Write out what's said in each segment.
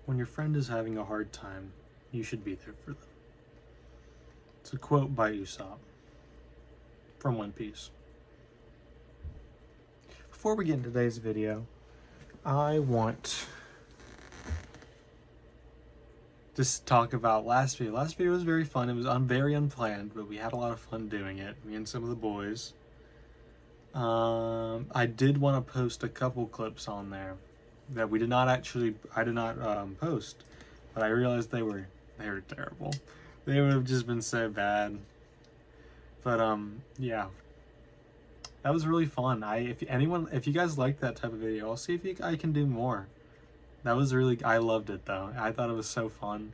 When your friend is having a hard time, you should be there for them. It's a quote by Usopp from One Piece. Before we get into today's video, I want to talk about last video. Last video was very fun. It was very unplanned, but we had a lot of fun doing it, me and some of the boys. I did want to post a couple clips on there that I did not post, but I realized they were terrible. They would have just been so bad. But yeah, that was really fun. If you guys like that type of video, I'll see if I can do more. That was I loved it though. I thought it was so fun.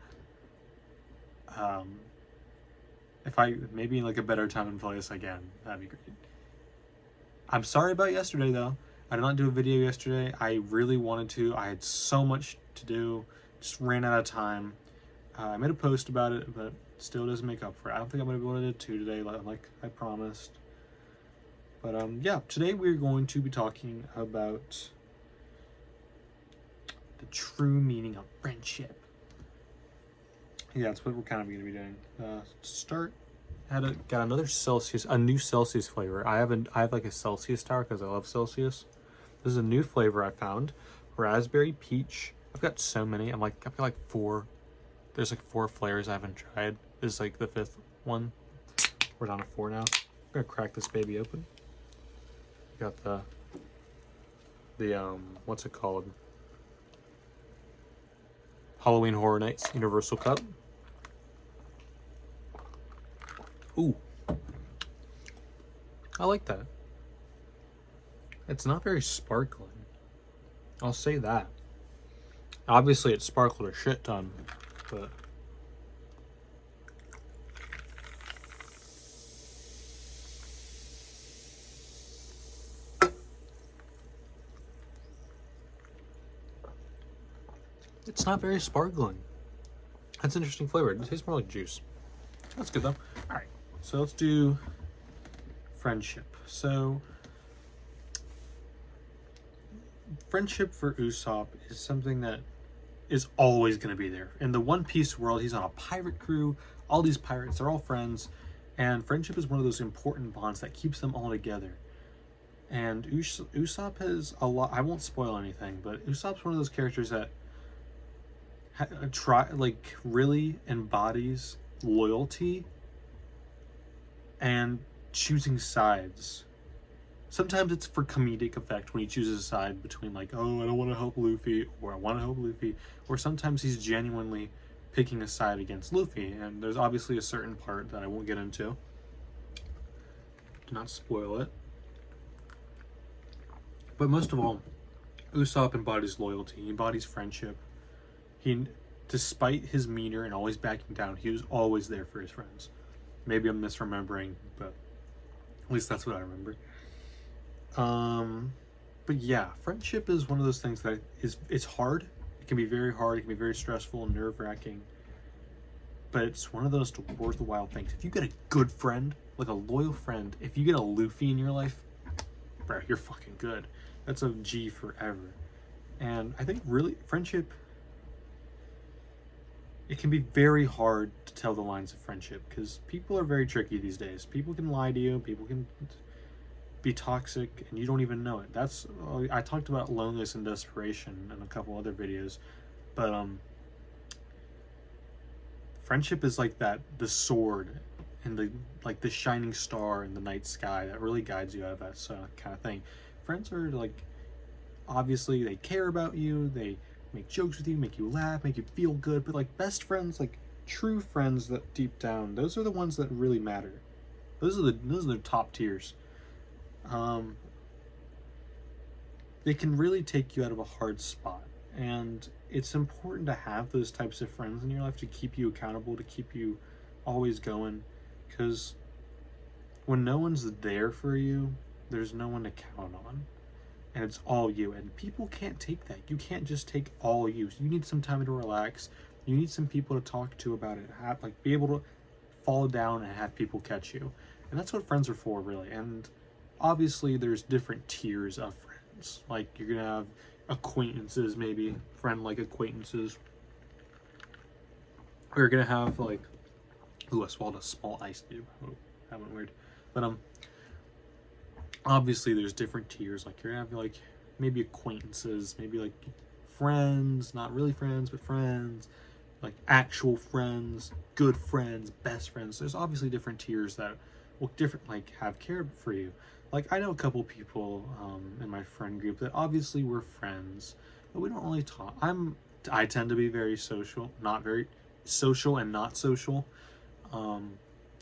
If I maybe like a better time and place again, that'd be great. I'm sorry about yesterday though. I did not do a video yesterday. I really wanted to. I had so much to do. Just ran out of time. I made a post about it, but still doesn't make up for it. I don't think I'm going to be able to do 2 today like I promised. But yeah, today we're going to be talking about the true meaning of friendship. Yeah, that's what we're kind of going to be doing. To start, got a new Celsius flavor. I have like a Celsius tower because I love Celsius. This is a new flavor I found. Raspberry peach. I've got so many. I've got like 4. There's like 4 flavors I haven't tried. This is like the 5th one. We're down to 4 now. I'm gonna crack this baby open. Got the what's it called? Halloween Horror Nights Universal Cup. Ooh. I like that. It's not very sparkling. I'll say that. Obviously it sparkled a shit ton, but it's not very sparkling. That's an interesting flavor. It tastes more like juice. That's good though. Alright, so let's do friendship. So friendship for Usopp is something that is always going to be there. In the One Piece world, he's on a pirate crew. All these pirates, they're all friends. And friendship is one of those important bonds that keeps them all together. And Usopp has a lot. I won't spoil anything, but Usopp's one of those characters that really embodies loyalty and choosing sides. Sometimes it's for comedic effect when he chooses a side between like, oh, I don't want to help Luffy, or I want to help Luffy, or sometimes he's genuinely picking a side against Luffy. And there's obviously a certain part that I won't get into. Do not spoil it. But most of all, Usopp embodies loyalty. He embodies friendship. Despite his meaner and always backing down, he was always there for his friends. Maybe I'm misremembering, but at least that's what I remember. But yeah, friendship is one of those things that it's hard. It can be very hard. It can be very stressful and nerve-wracking. But it's one of those worthwhile things. If you get a good friend, like a loyal friend, if you get a Luffy in your life, bro, you're fucking good. That's a G forever. And I think really friendship, it can be very hard to tell the lines of friendship because people are very tricky these days. People can lie to you. People can be toxic and you don't even know it. I talked about loneliness and desperation in a couple other videos, but friendship is like the sword and the shining star in the night sky that really guides you out of that kind of thing. Friends are like, obviously they care about you, they make jokes with you, make you laugh, make you feel good, but like best friends, like true friends that deep down, those are the ones that really matter. Those are the top tiers. They can really take you out of a hard spot, and it's important to have those types of friends in your life to keep you accountable, to keep you always going, because when no one's there for you, there's no one to count on, and it's all you, and people can't take that. You can't just take all you. You need some time to relax. You need some people to talk to about it, be able to fall down and have people catch you, and that's what friends are for, really. And obviously there's different tiers of friends. Like you're gonna have acquaintances, maybe friend-like acquaintances, we're gonna have like, ooh, I swallowed a small ice cube. Oh, that went weird. But obviously there's different tiers. Like you're gonna have like maybe acquaintances, maybe like friends, not really friends, but friends, like actual friends, good friends, best friends. There's obviously different tiers that will different like have care for you. Like I know a couple people in my friend group that obviously we're friends, but we don't really talk. I tend to be very social, not very social and not social. I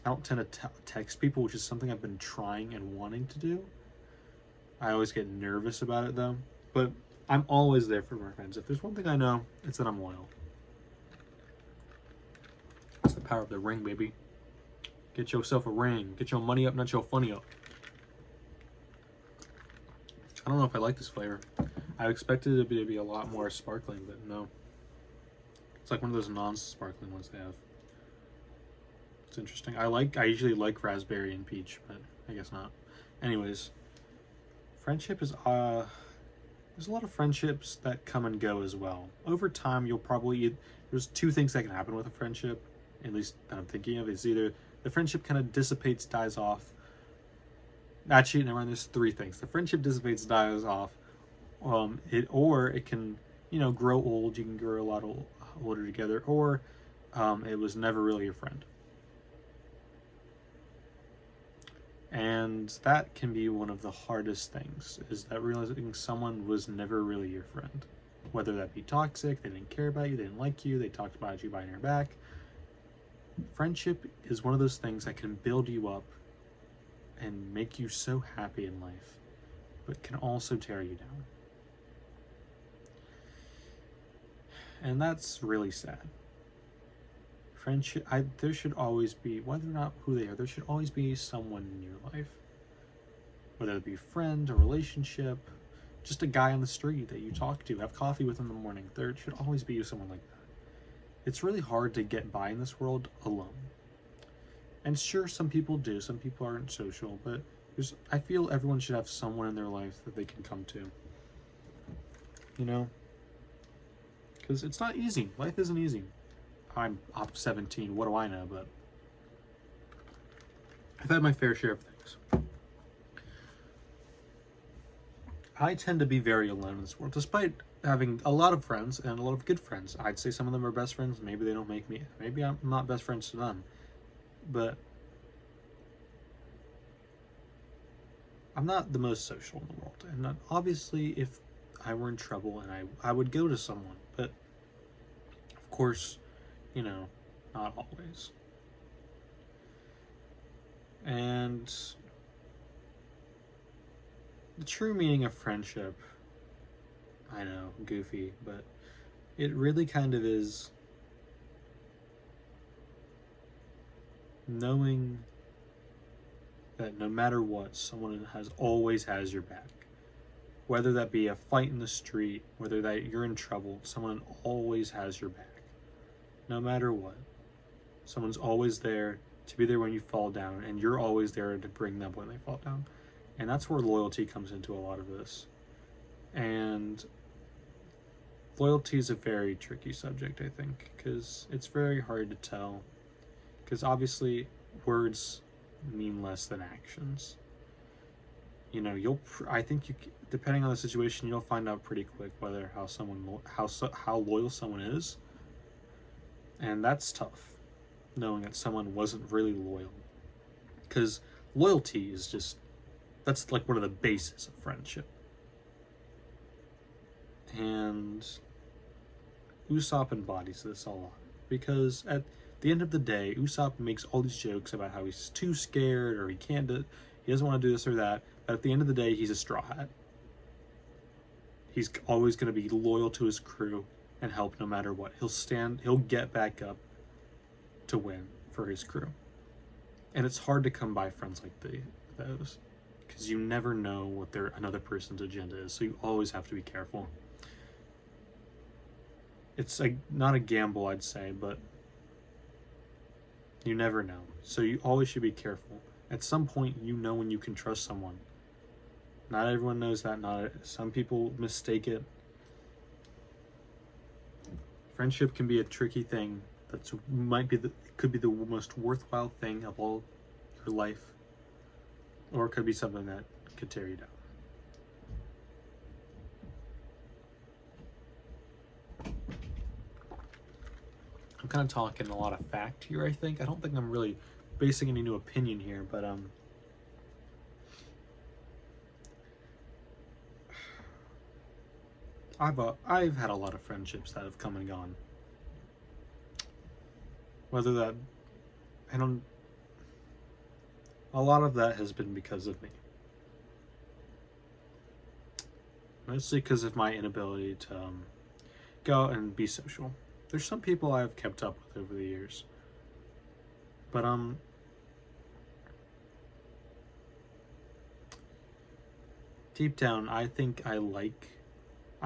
don't tend to text people, which is something I've been trying and wanting to do. I always get nervous about it though, but I'm always there for my friends. If there's one thing I know, it's that I'm loyal. It's the power of the ring, baby. Get yourself a ring. Get your money up, not your funny up. I don't know if I like this flavor. I expected it to be a lot more sparkling, but no. It's like one of those non-sparkling ones they have. It's interesting. I usually like raspberry and peach, but I guess not. Anyways, friendship is there's a lot of friendships that come and go as well. Over time, there's two things that can happen with a friendship, at least that I'm thinking of. Is either the friendship kind of dissipates, dies off. Actually, never mind. There's three things. The friendship dissipates, dies off. It can, grow old. You can grow a lot older together, or it was never really a friend. And that can be one of the hardest things, is that realizing someone was never really your friend. Whether that be toxic, they didn't care about you, they didn't like you, they talked about you behind your back. Friendship is one of those things that can build you up and make you so happy in life, but can also tear you down. And that's really sad. Friendship, there should always be, whether or not who they are, there should always be someone in your life. Whether it be a friend, a relationship, just a guy on the street that you talk to, have coffee with in the morning. There should always be someone like that. It's really hard to get by in this world alone. And sure, some people do, some people aren't social, but I feel everyone should have someone in their life that they can come to. Because it's not easy. Life isn't easy. I'm 17, what do I know, but I've had my fair share of things. I tend to be very alone in this world, despite having a lot of friends and a lot of good friends. I'd say some of them are best friends, maybe they don't make me, maybe I'm not best friends to them, but I'm not the most social in the world. And obviously, if I were in trouble and I would go to someone, but of course, not always. And the true meaning of friendship, I know, goofy, but it really kind of is knowing that no matter what, someone always has your back. Whether that be a fight in the street, whether that you're in trouble, someone always has your back. No matter what. Someone's always there to be there when you fall down, and you're always there to bring them when they fall down. And that's where loyalty comes into a lot of this. And loyalty is a very tricky subject, I think, because it's very hard to tell. Because obviously, words mean less than actions. I think depending on the situation, you'll find out pretty quick whether how loyal someone is. And that's tough, knowing that someone wasn't really loyal. Because loyalty is that's like one of the bases of friendship. And Usopp embodies this a lot. Because at the end of the day, Usopp makes all these jokes about how he's too scared, or he doesn't want to do this or that. But at the end of the day, he's a Straw Hat. He's always going to be loyal to his crew and help no matter what. He'll get back up to win for his crew. And it's hard to come by friends like those, because you never know what another person's agenda is, so you always have to be careful. It's not a gamble, I'd say, but you never know. So you always should be careful. At some point, when you can trust someone. Not everyone knows that. Some people mistake it. Friendship can be a tricky thing That's could be the most worthwhile thing of all your life, or it could be something that could tear you down. I'm kind of talking a lot of fact here, I think. I don't think I'm really basing any new opinion here, but I've had a lot of friendships that have come and gone. Whether that, a lot of that has been because of me. Mostly because of my inability to go out and be social. There's some people I've kept up with over the years, but deep down, I think I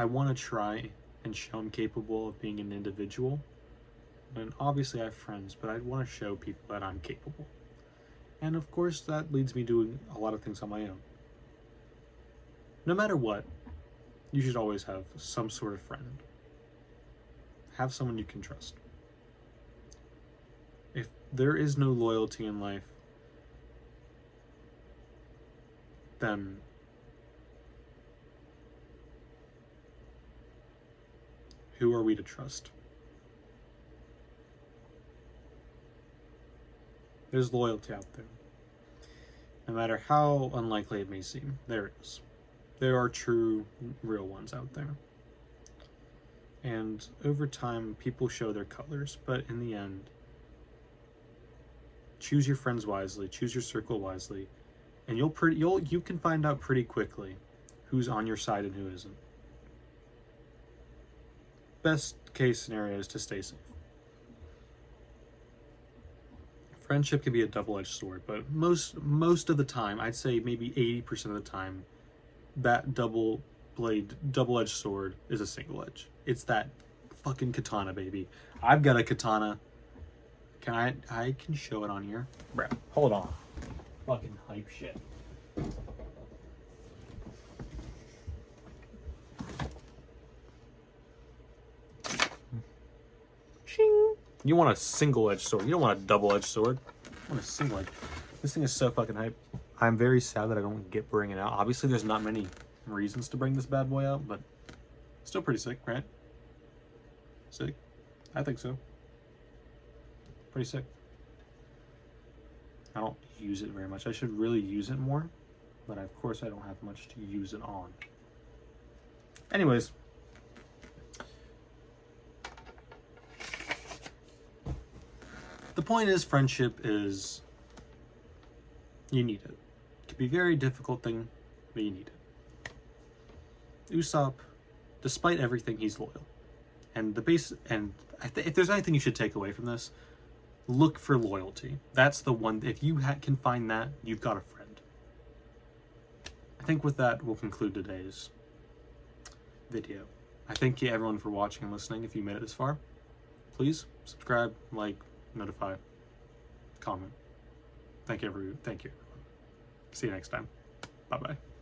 want to try and show I'm capable of being an individual. And obviously I have friends, but I want to show people that I'm capable. And of course that leads me doing a lot of things on my own. No matter what, you should always have some sort of friend. Have someone you can trust. If there is no loyalty in life, then who are we to trust? There's loyalty out there. No matter how unlikely it may seem, there is. There are true, real ones out there. And over time, people show their colors, but in the end, choose your friends wisely, choose your circle wisely, and you can find out pretty quickly who's on your side and who isn't. Best case scenario is to stay safe. Friendship can be a double-edged sword, but most of the time, I'd say maybe 80% of the time, that double-edged sword is a single edge. It's that fucking katana, baby. I've got a katana. I can show it on here. Bro, hold on. Fucking hype shit. Shing. You want a single-edged sword. You don't want a double-edged sword. You want a single-edged. This thing is so fucking hype. I'm very sad that I don't bring it out. Obviously, there's not many reasons to bring this bad boy out, but still pretty sick, right? Sick? I think so. Pretty sick. I don't use it very much. I should really use it more, but of course I don't have much to use it on. Anyways. The point is, friendship is, you need it. It can be a very difficult thing, but you need it. Usopp, despite everything, he's loyal. And if there's anything you should take away from this, look for loyalty. That's the one. If you can find that, you've got a friend. I think with that, we'll conclude today's video. I thank you everyone for watching and listening. If you made it this far, please subscribe, like, notify, comment. Thank you everyone. See you next time. Bye bye.